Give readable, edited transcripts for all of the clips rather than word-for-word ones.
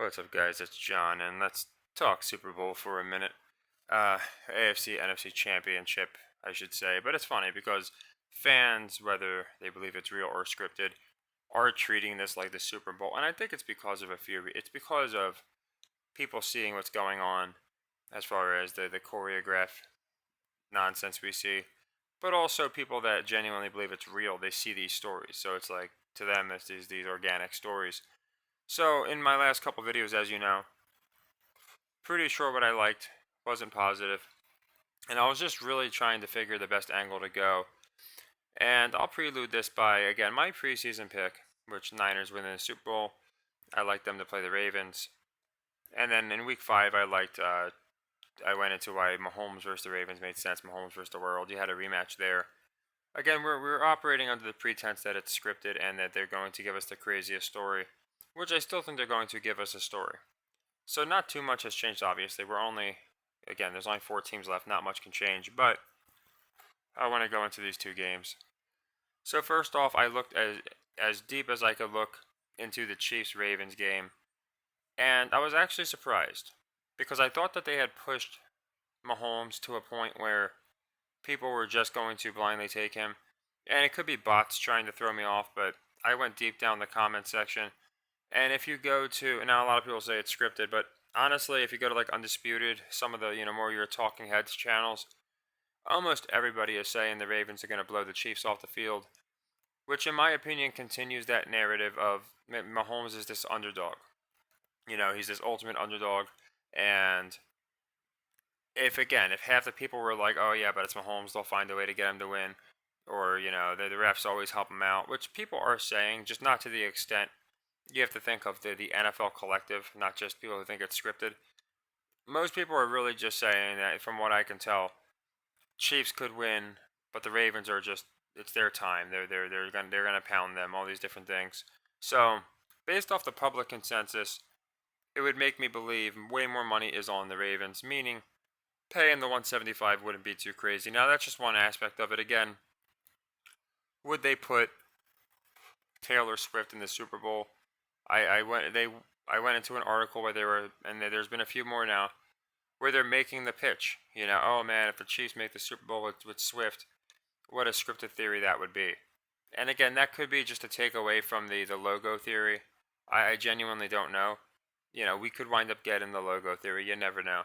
What's up, guys? It's John, and let's talk Super Bowl for a minute. AFC NFC Championship, I should say. But it's funny because fans, whether they believe it's real or scripted, are treating this like the Super Bowl, and I think it's because of a few. It's because of people seeing what's going on as far as the choreograph nonsense we see, but also people that genuinely believe it's real. They see these stories, so it's like to them, it's these organic stories. So in my last couple videos, as you know, pretty sure what I liked wasn't positive, and I was just really trying to figure the best angle to go. And I'll prelude this by again my preseason pick, which Niners win the Super Bowl. I liked them to play the Ravens, and then in Week 5, I went into why Mahomes versus the Ravens made sense. Mahomes versus the world. You had a rematch there. Again, we're operating under the pretense that it's scripted and that they're going to give us the craziest story, which I still think they're going to give us a story. So not too much has changed, obviously. Again, there's only 4 teams left. Not much can change, but I want to go into these 2 games. So first off, I looked as deep as I could look into the Chiefs-Ravens game, and I was actually surprised because I thought that they had pushed Mahomes to a point where people were just going to blindly take him, and it could be bots trying to throw me off, but I went deep down the comment section. And if you go to, now a lot of people say it's scripted, but honestly, if you go to like Undisputed, some of the, more your talking heads channels, almost everybody is saying the Ravens are going to blow the Chiefs off the field, which in my opinion continues that narrative of Mahomes is this underdog. He's this ultimate underdog. And if half the people were like, oh yeah, but it's Mahomes, they'll find a way to get him to win. Or, the refs always help him out, which people are saying, just not to the extent you have to think of the NFL collective, not just people who think it's scripted. Most people are really just saying that, from what I can tell, Chiefs could win, but the Ravens are just, it's their time. They're gonna pound them. All these different things. So based off the public consensus, it would make me believe way more money is on the Ravens, meaning paying the 175 wouldn't be too crazy. Now that's just one aspect of it. Again, would they put Taylor Swift in the Super Bowl? I went into an article where they were, and there's been a few more now, where they're making the pitch. Oh man, if the Chiefs make the Super Bowl with Swift, what a scripted theory that would be. And again, that could be just a takeaway from the logo theory. I genuinely don't know. We could wind up getting the logo theory. You never know.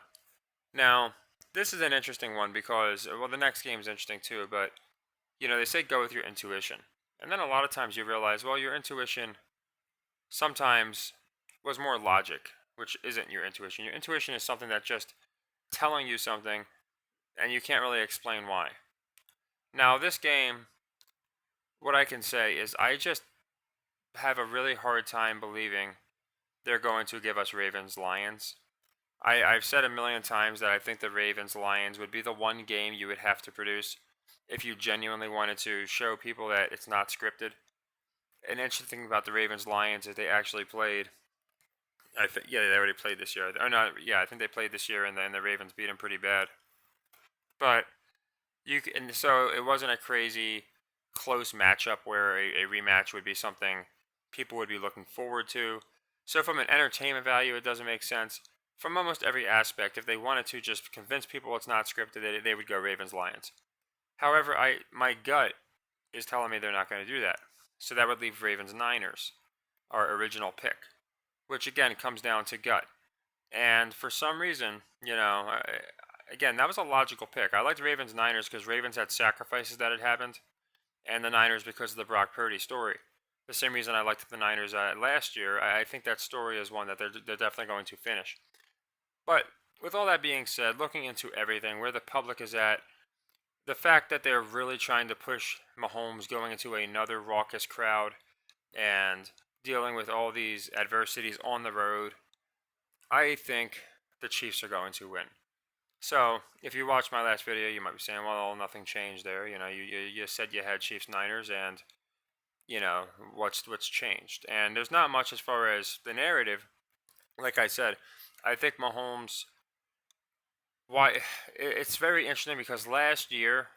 Now, this is an interesting one because, well, the next game is interesting too, but, they say go with your intuition. And then a lot of times you realize, well, your intuition sometimes was more logic, which isn't your intuition. Your intuition is something that just telling you something and you can't really explain why. Now, this game, what I can say is I just have a really hard time believing they're going to give us Ravens Lions. I've said a million times that I think the Ravens Lions would be the one game you would have to produce if you genuinely wanted to show people that it's not scripted. An interesting thing about the Ravens Lions is they actually played. I think yeah, they already played this year. Oh no, yeah, I think they played this year, and the Ravens beat them pretty bad. But and so it wasn't a crazy close matchup where a rematch would be something people would be looking forward to. So from an entertainment value, it doesn't make sense. From almost every aspect, if they wanted to just convince people it's not scripted, they would go Ravens Lions. However, my gut is telling me they're not going to do that. So that would leave Ravens Niners, our original pick, which again comes down to gut. And for some reason, again, that was a logical pick. I liked Ravens Niners because Ravens had sacrifices that had happened, and the Niners because of the Brock Purdy story. The same reason I liked the Niners last year. I think that story is one that they're definitely going to finish. But with all that being said, looking into everything, where the public is at, the fact that they're really trying to push Mahomes going into another raucous crowd and dealing with all these adversities on the road, I think the Chiefs are going to win. So, if you watched my last video, you might be saying, well, nothing changed there. You said you had Chiefs Niners, and, what's changed? And there's not much as far as the narrative. Like I said, I think Mahomes, why, it's very interesting because last year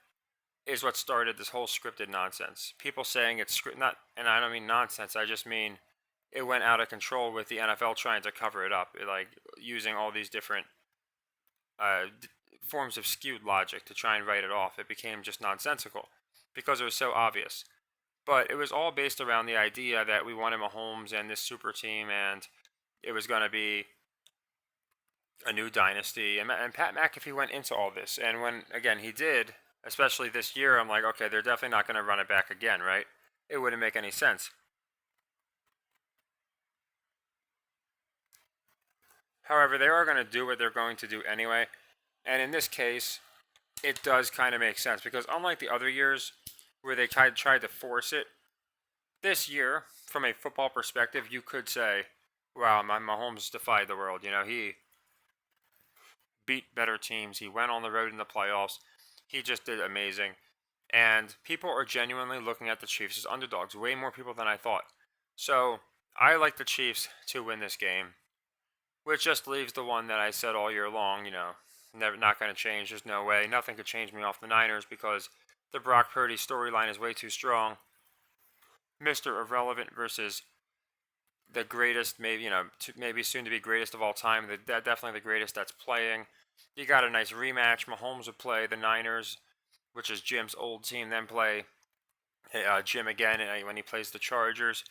is what started this whole scripted nonsense. People saying it's script, not, and I don't mean nonsense, I just mean it went out of control with the NFL trying to cover it up, like using all these different forms of skewed logic to try and write it off. It became just nonsensical because it was so obvious. But it was all based around the idea that we wanted Mahomes and this super team, and it was going to be a new dynasty. And Pat McAfee went into all this. And when, again, he did, especially this year, I'm like, okay, they're definitely not going to run it back again, right? It wouldn't make any sense. However, they are going to do what they're going to do anyway. And in this case, it does kind of make sense because unlike the other years where they tried to force it, this year, from a football perspective, you could say, wow, Mahomes defied the world. You know, he beat better teams. He went on the road in the playoffs. He just did amazing. And people are genuinely looking at the Chiefs as underdogs, way more people than I thought. So I like the Chiefs to win this game, which just leaves the one that I said all year long, you know, never not going to change. There's no way. Nothing could change me off the Niners because the Brock Purdy storyline is way too strong. Mr. Irrelevant versus the greatest, maybe, you know, maybe soon to be greatest of all time. Definitely the greatest that's playing. You got a nice rematch. Mahomes would play the Niners, which is Jim's old team, then play Jim again when he plays the Chargers.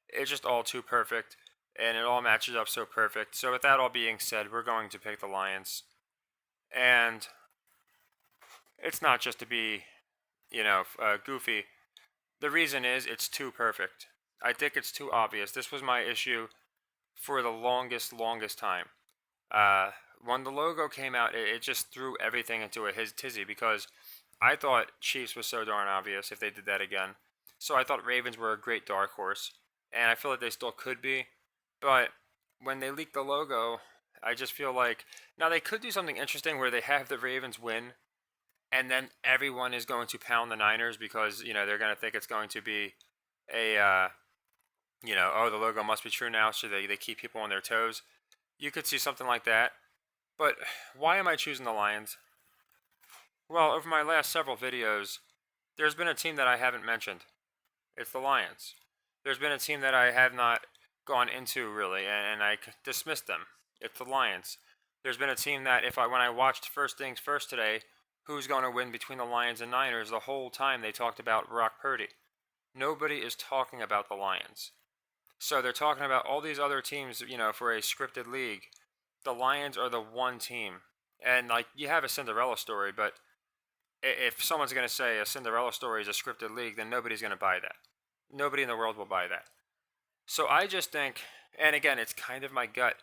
It's just all too perfect, and it all matches up so perfect. So with that all being said, we're going to pick the Lions. And it's not just to be, you know, goofy. The reason is it's too perfect. I think it's too obvious. This was my issue for the longest time. Uh, when the logo came out, it just threw everything into a tizzy because I thought Chiefs was so darn obvious if they did that again. So I thought Ravens were a great dark horse, and I feel like they still could be. But when they leaked the logo, I just feel like now they could do something interesting where they have the Ravens win, and then everyone is going to pound the Niners because you know they're going to think it's going to be a you know, oh, the logo must be true now, so they keep people on their toes. You could see something like that. But why am I choosing the Lions? Well, over my last several videos, there's been a team that I haven't mentioned. It's the Lions. There's been a team that I have not gone into really, and I dismissed them. It's the Lions. There's been a team that when I watched First Things First today, who's going to win between the Lions and Niners, the whole time they talked about Brock Purdy. Nobody is talking about the Lions. So they're talking about all these other teams, you know, for a scripted league. The Lions are the one team. And, like, you have a Cinderella story, but if someone's going to say a Cinderella story is a scripted league, then nobody's going to buy that. Nobody in the world will buy that. So I just think, and again, it's kind of my gut.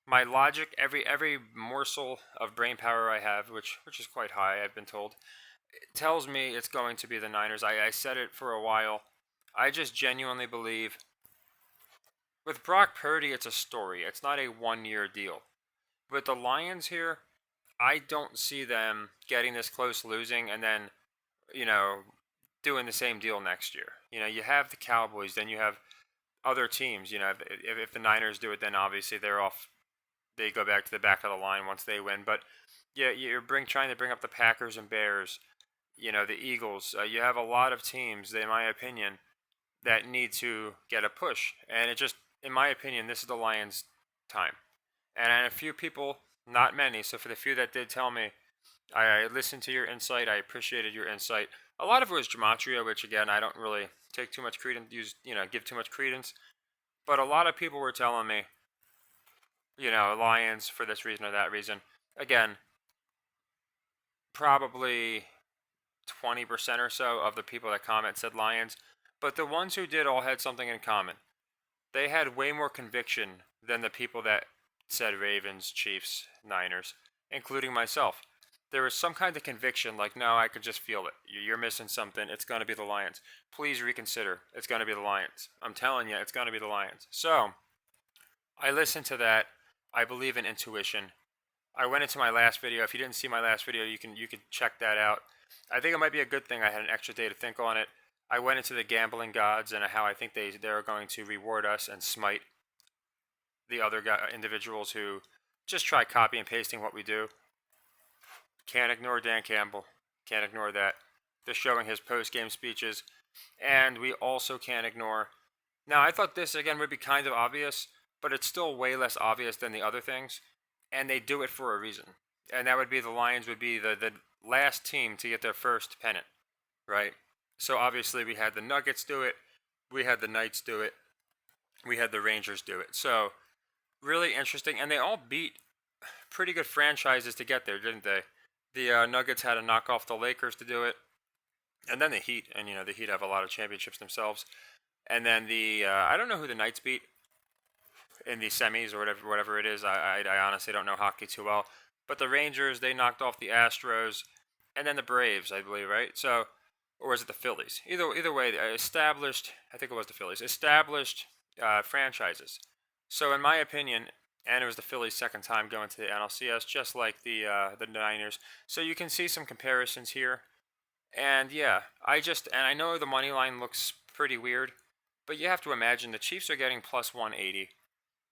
My logic, every morsel of brain power I have, which is quite high, I've been told, tells me it's going to be the Niners. I said it for a while. I just genuinely believe with Brock Purdy, it's a story. It's not a 1 year deal. With the Lions here, I don't see them getting this close, losing, and then, you know, doing the same deal next year. You know, you have the Cowboys, then you have other teams. You know, if the Niners do it, then obviously they're off. They go back to the back of the line once they win. But yeah, you're trying to bring up the Packers and Bears. You know, the Eagles. You have a lot of teams, in my opinion, that need to get a push. And it just, in my opinion, this is the Lions' time. And a few people, not many, so for the few that did tell me, I listened to your insight. I appreciated your insight. A lot of it was gematria, which again I don't really take too much credence, give too much credence. But a lot of people were telling me, you know, Lions for this reason or that reason. Again, probably 20% or so of the people that comment said Lions, but the ones who did all had something in common. They had way more conviction than the people that said Ravens, Chiefs, Niners, including myself. There was some kind of conviction, like, no, I could just feel it. You're missing something. It's going to be the Lions. Please reconsider. It's going to be the Lions. I'm telling you, it's going to be the Lions. So, I listened to that. I believe in intuition. I went into my last video. If you didn't see my last video, you can check that out. I think it might be a good thing I had an extra day to think on it. I went into the gambling gods and how I think they're going to reward us and smite the other individuals who just try copy and pasting what we do. Can't ignore Dan Campbell. Can't ignore that. They're showing his post-game speeches. And we also can't ignore Now, I thought this again would be kind of obvious, but it's still way less obvious than the other things, and they do it for a reason. And that would be the Lions would be the last team to get their first pennant, right? So obviously we had the Nuggets do it, we had the Knights do it, we had the Rangers do it. So really interesting, and they all beat pretty good franchises to get there, didn't they? The Nuggets had to knock off the Lakers to do it, and then the Heat, and the Heat have a lot of championships themselves. And then the I don't know who the Knights beat in the semis or whatever it is. I honestly don't know hockey too well. But the Rangers, they knocked off the Astros, and then the Braves, I believe, right? So, or was it the Phillies? Either way, established. I think it was the Phillies. Established franchises. So, in my opinion, and it was the Phillies' second time going to the NLCS, just like the Niners. So you can see some comparisons here. And yeah, I know the money line looks pretty weird, but you have to imagine the Chiefs are getting plus 180,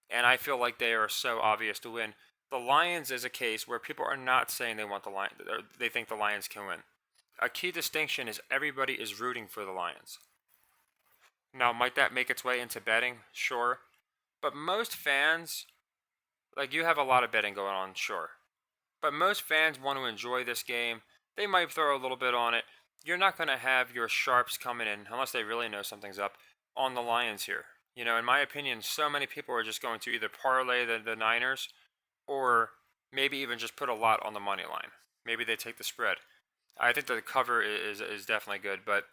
and I feel like they are so obvious to win. The Lions is a case where people are not saying they want the Lions, or they think the Lions can win. A key distinction is everybody is rooting for the Lions. Now, might that make its way into betting? Sure. But most fans, like you have a lot of betting going on, sure. But most fans want to enjoy this game. They might throw a little bit on it. You're not going to have your sharps coming in, unless they really know something's up, on the Lions here. In my opinion, so many people are just going to either parlay the Niners or maybe even just put a lot on the money line. Maybe they take the spread. I think the cover is definitely good, but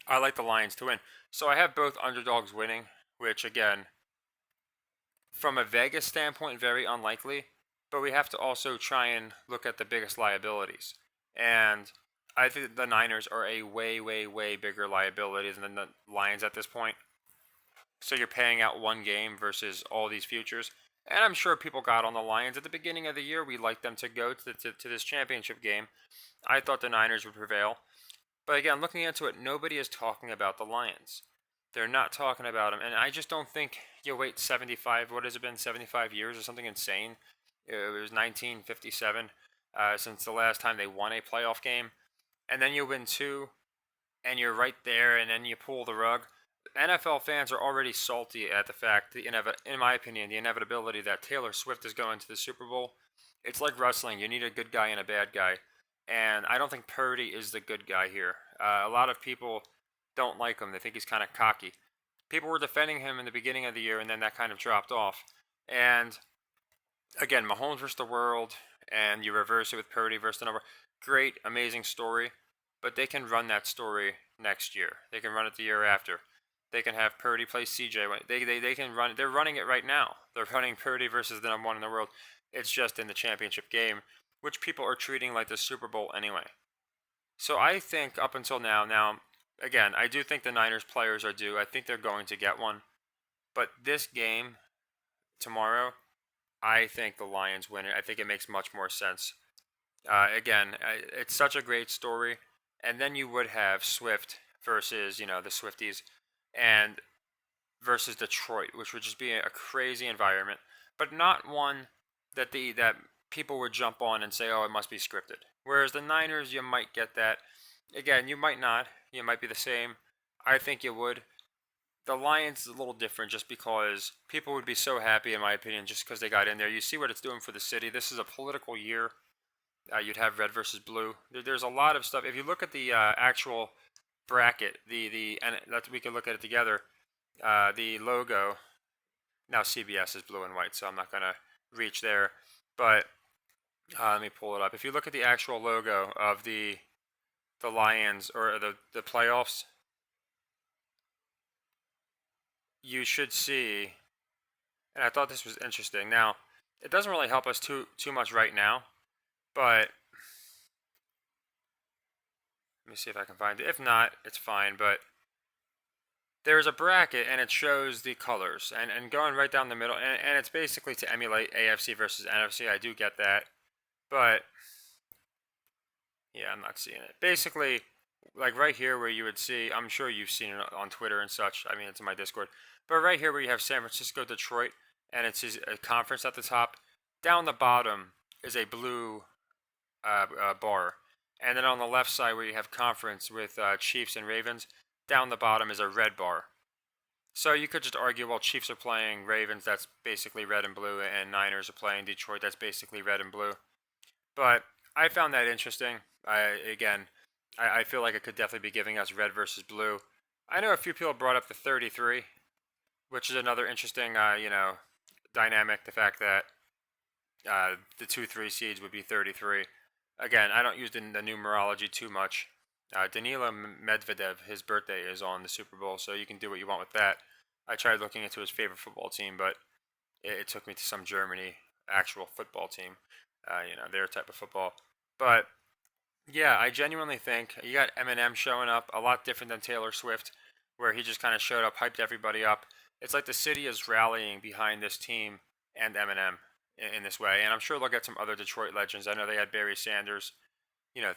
I like the Lions to win. So I have both underdogs winning, which again, from a Vegas standpoint, very unlikely. But we have to also try and look at the biggest liabilities. And I think the Niners are a way, way, way bigger liability than the Lions at this point. So you're paying out one game versus all these futures. And I'm sure people got on the Lions at the beginning of the year. We liked them to go to this championship game. I thought the Niners would prevail. But again, looking into it, nobody is talking about the Lions. They're not talking about them. And I just don't think you wait 75, what has it been, 75 years or something insane? It was 1957 since the last time they won a playoff game. And then you win two, and you're right there, and then you pull the rug. NFL fans are already salty at the fact, in my opinion, the inevitability that Taylor Swift is going to the Super Bowl. It's like wrestling. You need a good guy and a bad guy. And I don't think Purdy is the good guy here. A lot of people don't like him. They think he's kind of cocky. People were defending him in the beginning of the year, and then that kind of dropped off. And again, Mahomes versus the world, and you reverse it with Purdy versus the number. Great, amazing story, but they can run that story next year. They can run it the year after. They can have Purdy play CJ. They can run. They're running it right now. They're running Purdy versus the number one in the world. It's just in the championship game, which people are treating like the Super Bowl anyway. So I think up until now, again, I do think the Niners players are due. I think they're going to get one. But this game tomorrow, I think the Lions win it. I think it makes much more sense. Again, it's such a great story. And then you would have Swift versus, the Swifties, and versus Detroit, which would just be a crazy environment, but not one that people would jump on and say, "Oh, it must be scripted." Whereas the Niners, you might get that. Again, you might not. You might be the same. I think you would. The Lions is a little different just because people would be so happy, in my opinion, just because they got in there. You see what it's doing for the city. This is a political year. You'd have red versus blue. There's a lot of stuff. If you look at the actual bracket, and we can look at it together. The logo. Now CBS is blue and white, so I'm not gonna reach there. But let me pull it up. If you look at the actual logo of the Lions or the playoffs, you should see. And I thought this was interesting. Now, it doesn't really help us too much right now, but let me see if I can find it. If not, it's fine. But there's a bracket and it shows the colors and going right down the middle, and it's basically to emulate AFC versus NFC. I do get that, but yeah, I'm not seeing it. Basically, like right here where you would see, I'm sure you've seen it on Twitter and such. I mean, it's in my Discord. But right here where you have San Francisco, Detroit, and it's a conference at the top. Down the bottom is a blue bar, and then on the left side where you have conference with Chiefs and Ravens, down the bottom is a red bar. So you could just argue, well, Chiefs are playing Ravens, that's basically red and blue, and Niners are playing Detroit, that's basically red and blue. But I found that interesting. I feel like it could definitely be giving us red versus blue. I know a few people brought up the 33, which is another interesting, dynamic. The fact that the 2-3 seeds would be 33. Again, I don't use the numerology too much. Danilo Medvedev, his birthday is on the Super Bowl, so you can do what you want with that. I tried looking into his favorite football team, but it took me to some Germany actual football team, their type of football. But yeah, I genuinely think you got Eminem showing up a lot different than Taylor Swift, where he just kind of showed up, hyped everybody up. It's like the city is rallying behind this team and Eminem in this way, and I'm sure they'll get some other Detroit legends. I know they had Barry Sanders,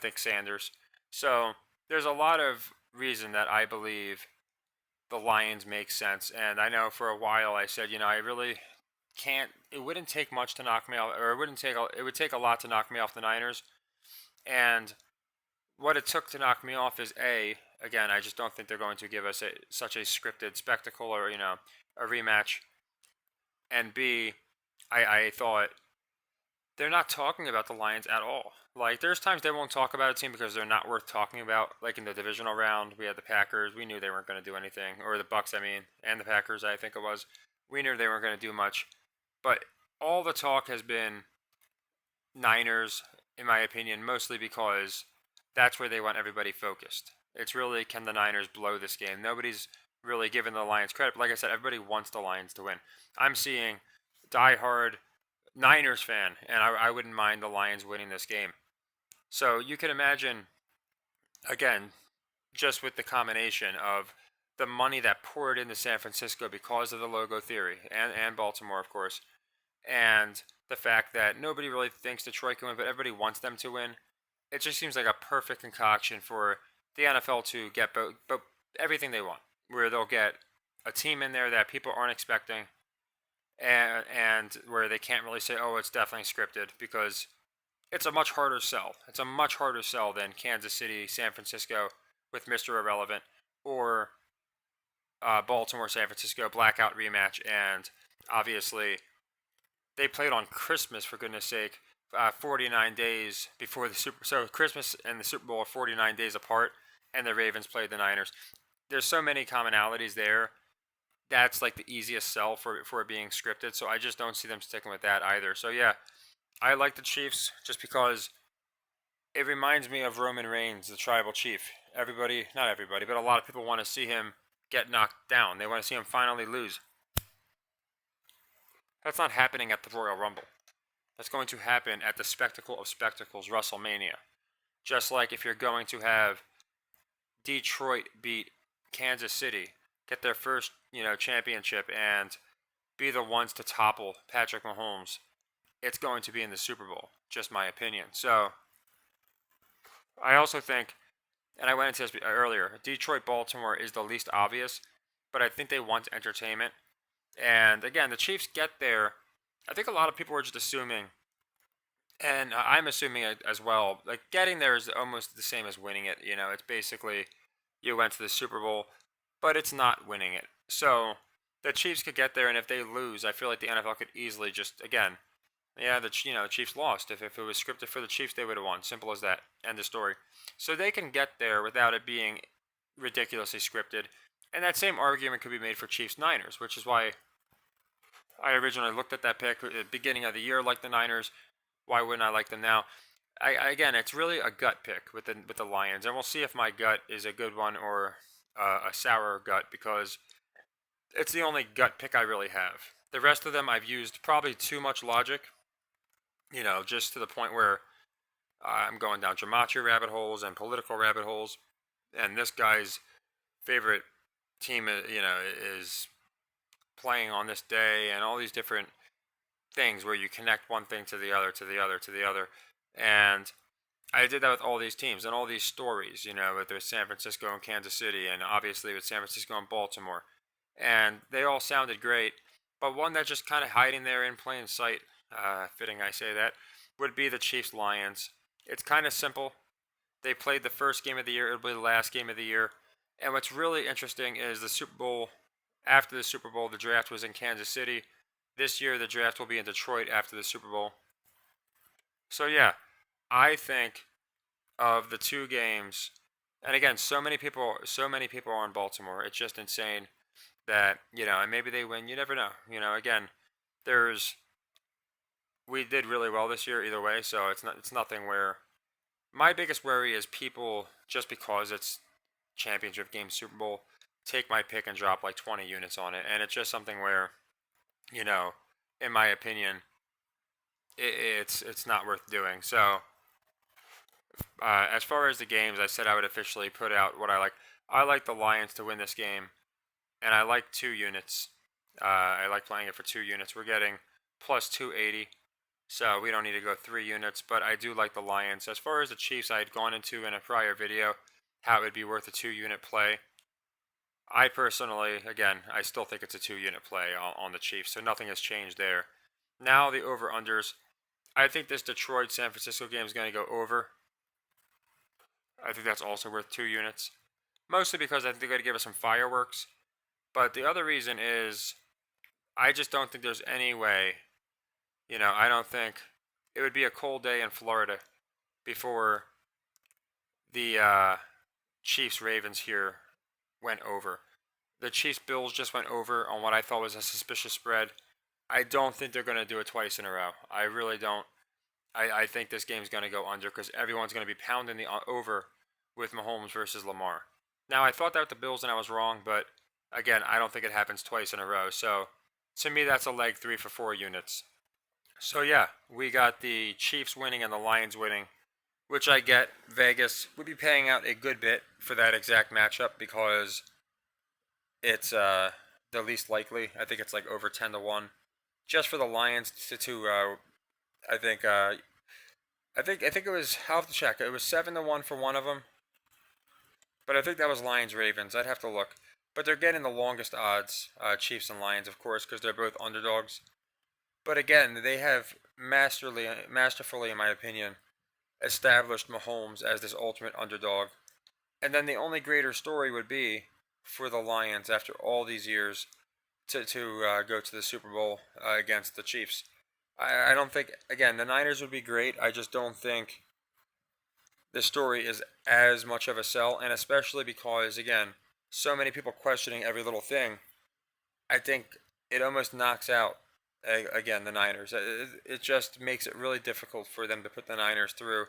think Sanders. So there's a lot of reason that I believe the Lions make sense, and I know for a while I said, I really can't. It wouldn't take much to knock me off, or it wouldn't take. It would take a lot to knock me off the Niners, and what it took to knock me off is again, I just don't think they're going to give us such a scripted spectacle or a rematch, and B, I thought they're not talking about the Lions at all. Like there's times they won't talk about a team because they're not worth talking about. Like in the divisional round, we had the Packers. We knew they weren't going to do anything, or the Bucks, I mean, and the Packers. I think it was. We knew they weren't going to do much, but all the talk has been Niners, in my opinion, mostly because that's where they want everybody focused. It's really, can the Niners blow this game? Nobody's really giving the Lions credit. But like I said, everybody wants the Lions to win. I'm seeing diehard Niners fan, and I wouldn't mind the Lions winning this game. So you can imagine, again, just with the combination of the money that poured into San Francisco because of the logo theory, and Baltimore, of course, and the fact that nobody really thinks Detroit can win, but everybody wants them to win. It just seems like a perfect concoction for the NFL to get both everything they want, where they'll get a team in there that people aren't expecting, and where they can't really say, oh, it's definitely scripted, because it's a much harder sell. It's a much harder sell than Kansas City, San Francisco with Mr. Irrelevant, or Baltimore, San Francisco blackout rematch, and obviously they played on Christmas, for goodness sake, 49 days before the Super. So Christmas and the Super Bowl are 49 days apart, and the Ravens played the Niners. There's so many commonalities there. That's like the easiest sell for it being scripted. So I just don't see them sticking with that either. So yeah, I like the Chiefs just because it reminds me of Roman Reigns, the tribal chief. Everybody, not everybody, but a lot of people want to see him get knocked down. They want to see him finally lose. That's not happening at the Royal Rumble. That's going to happen at the spectacle of spectacles, WrestleMania. Just like if you're going to have Detroit beat Kansas City, get their first, championship, and be the ones to topple Patrick Mahomes, it's going to be in the Super Bowl. Just my opinion. So I also think, and I went into this earlier, Detroit Baltimore is the least obvious, but I think they want entertainment. And again, the Chiefs get there. I think a lot of people are just assuming, and I'm assuming it as well, like getting there is almost the same as winning it. It's basically you went to the Super Bowl, but it's not winning it. So the Chiefs could get there, and if they lose, I feel like the NFL could easily just, again, yeah, the Chiefs lost. If it was scripted for the Chiefs, they would have won. Simple as that. End of story. So they can get there without it being ridiculously scripted. And that same argument could be made for Chiefs Niners, which is why I originally looked at that pick at the beginning of the year like the Niners. Why wouldn't I like them now? Again, it's really a gut pick with the Lions, and we'll see if my gut is a good one or a sour gut, because it's the only gut pick I really have. The rest of them I've used probably too much logic, just to the point where I'm going down gematria rabbit holes and political rabbit holes, and this guy's favorite team, is playing on this day, and all these different things where you connect one thing to the other, to the other, to the other, and I did that with all these teams and all these stories, with San Francisco and Kansas City, and obviously with San Francisco and Baltimore, and they all sounded great, but one that's just kind of hiding there in plain sight, fitting I say that, would be the Chiefs Lions. It's kind of simple. They played the first game of the year, it'll be the last game of the year. And what's really interesting is the Super Bowl. after the Super Bowl, the draft was in Kansas City. This year, the draft will be in Detroit after the Super Bowl. So yeah, I think of the two games, and again, so many people are in Baltimore. It's just insane that and maybe they win. You never know. Again, there's we did really well this year either way, so it's nothing where my biggest worry is people just because it's championship game Super Bowl take my pick and drop like 20 units on it, and it's just something where you know, in my opinion, it's not worth doing. So as far as the games, I said I would officially put out what I like. I like the Lions to win this game, and I like 2 units. I like playing it for 2 units. We're getting plus 280, so we don't need to go 3 units. But I do like the Lions. As far as the Chiefs, I had gone into in a prior video how it would be worth a 2 unit play. I personally, again, I still think it's a 2 unit play on the Chiefs, so nothing has changed there. Now the over unders. I think this Detroit San Francisco game is going to go over. I think that's also worth 2 units. Mostly because I think they're going to give us some fireworks. But the other reason is I just don't think there's any way, I don't think it would be a cold day in Florida before the Chiefs Ravens here went over. The Chiefs Bills just went over on what I thought was a suspicious spread. I don't think they're going to do it twice in a row. I really don't. I think this game's going to go under because everyone's going to be pounding the over with Mahomes versus Lamar. Now, I thought that with the Bills and I was wrong, but again, I don't think it happens twice in a row. So, to me, that's a leg 3 for 4 units. So, yeah, we got the Chiefs winning and the Lions winning, which I get. Vegas would be paying out a good bit for that exact matchup because it's the least likely. I think it's like over 10-1, just for the Lions to I think I think it was. I'll have to check. It was 7-1 for one of them, but I think that was Lions Ravens. I'd have to look. But they're getting the longest odds, Chiefs and Lions, of course, because they're both underdogs. But again, they have masterfully, in my opinion, established Mahomes as this ultimate underdog. And then the only greater story would be for the Lions after all these years to go to the Super Bowl against the Chiefs. I don't think, again, the Niners would be great. I just don't think this story is as much of a sell, and especially because, again, so many people questioning every little thing. I think it almost knocks out, again, the Niners. It just makes it really difficult for them to put the Niners through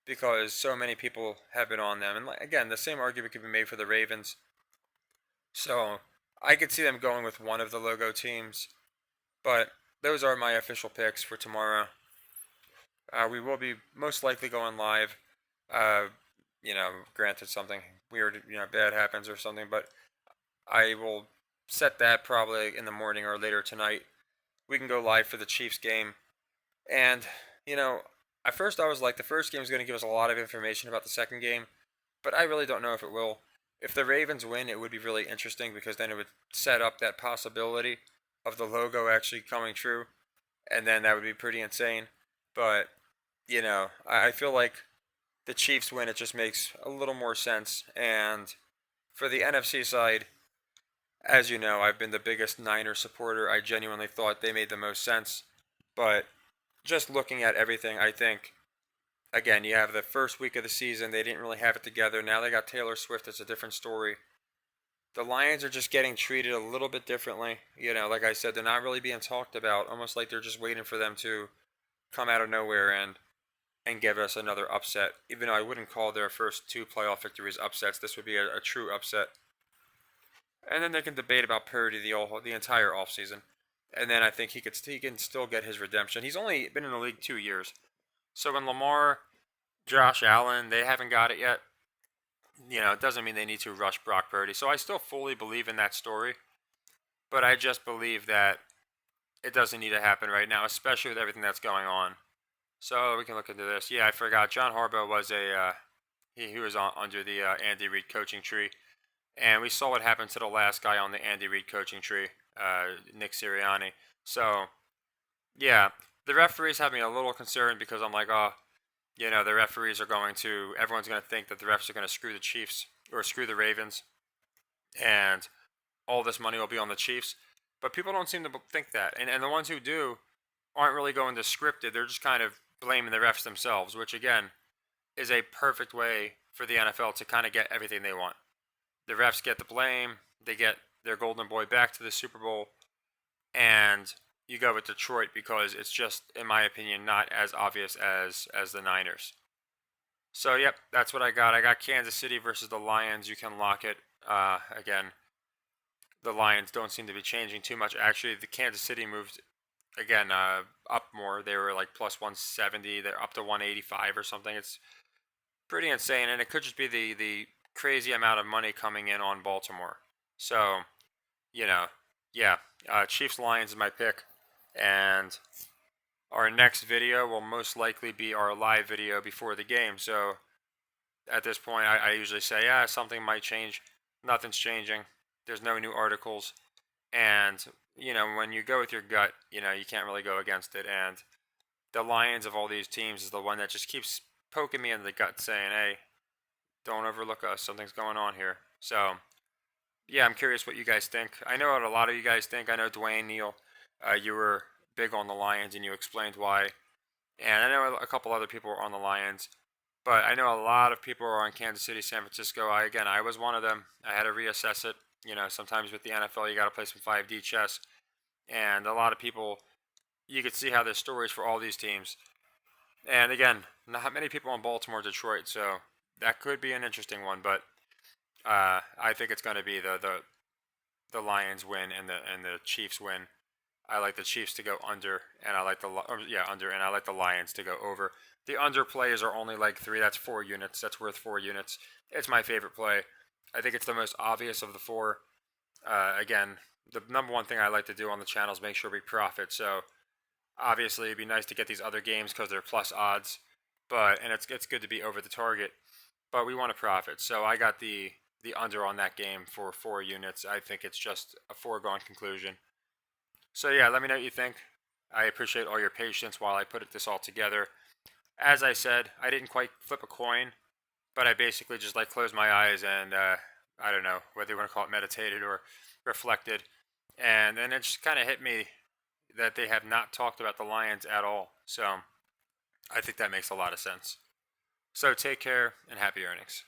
because so many people have been on them. And again, the same argument could be made for the Ravens. So I could see them going with one of the logo teams, but those are my official picks for tomorrow. We will be most likely going live. Uh, Granted something weird, bad happens or something, but I will set that probably in the morning or later tonight. We can go live for the Chiefs game. And, at first I was like, the first game is going to give us a lot of information about the second game, but I really don't know if it will. If the Ravens win, it would be really interesting because then it would set up that possibility of the logo actually coming true, and then that would be pretty insane. But, I feel like the Chiefs win, it just makes a little more sense. And for the NFC side, as you know, I've been the biggest Niners supporter. I genuinely thought they made the most sense. But just looking at everything, I think, again, you have the first week of the season, they didn't really have it together. Now they got Taylor Swift, it's a different story. The Lions are just getting treated a little bit differently. Like I said, they're not really being talked about, almost like they're just waiting for them to come out of nowhere and give us another upset. Even though I wouldn't call their first 2 playoff victories upsets, this would be a true upset. And then they can debate about Purdy the entire offseason. And then I think he can still get his redemption. He's only been in the league 2 years. So when Lamar, Josh Allen, they haven't got it yet, it doesn't mean they need to rush Brock Purdy. So I still fully believe in that story. But I just believe that it doesn't need to happen right now, especially with everything that's going on. So we can look into this. Yeah, I forgot. John Harbaugh was he was under the Andy Reid coaching tree, and we saw what happened to the last guy on the Andy Reid coaching tree, Nick Sirianni. So yeah, the referees have me a little concerned because I'm like, oh, the referees are everyone's going to think that the refs are going to screw the Chiefs or screw the Ravens, and all this money will be on the Chiefs. But people don't seem to think that. And the ones who do aren't really going to scripted. They're just kind of blaming the refs themselves, which again is a perfect way for the NFL to kind of get everything they want. The refs get the blame. They get their golden boy back to the Super Bowl. And you go with Detroit because it's just, in my opinion, not as obvious as the Niners. So, yep, that's what I got. I got Kansas City versus the Lions. You can lock it. Again, the Lions don't seem to be changing too much. Actually, the Kansas City moved again up more. They were like plus 170. They're up to 185 or something. It's pretty insane, and it could just be the crazy amount of money coming in on Baltimore. So, you know, yeah, Chiefs Lions is my pick, and our next video will most likely be our live video before the game. So at this point, I usually say, yeah, something might change. Nothing's changing. There's no new articles. And, when you go with your gut, you can't really go against it. And the Lions of all these teams is the one that just keeps poking me in the gut saying, hey, don't overlook us. Something's going on here. So, yeah, I'm curious what you guys think. I know what a lot of you guys think. I know Dwayne Neal, you were big on the Lions and you explained why. And I know a couple other people were on the Lions. But I know a lot of people are on Kansas City, San Francisco. I was one of them. I had to reassess it. Sometimes with the NFL, you got to play some 5D chess. And a lot of people, you could see how there's stories for all these teams. And again, not many people on Baltimore, Detroit, so that could be an interesting one. But I think it's going to be the Lions win and the Chiefs win. I like the Chiefs to go under, and I like under, and I like the Lions to go over. The under plays are only like 3. That's 4 units. That's worth 4 units. It's my favorite play. I think it's the most obvious of the 4. Again, the number one thing I like to do on the channel is make sure we profit. So obviously, it'd be nice to get these other games because they're plus odds, and it's good to be over the target. But we want to profit. So I got the under on that game for 4 units. I think it's just a foregone conclusion. So yeah, let me know what you think. I appreciate all your patience while I put this all together. As I said, I didn't quite flip a coin, but I basically just closed my eyes and I don't know whether you want to call it meditated or reflected, and then it just kind of hit me that they have not talked about the Lions at all. So I think that makes a lot of sense. So take care and happy earnings.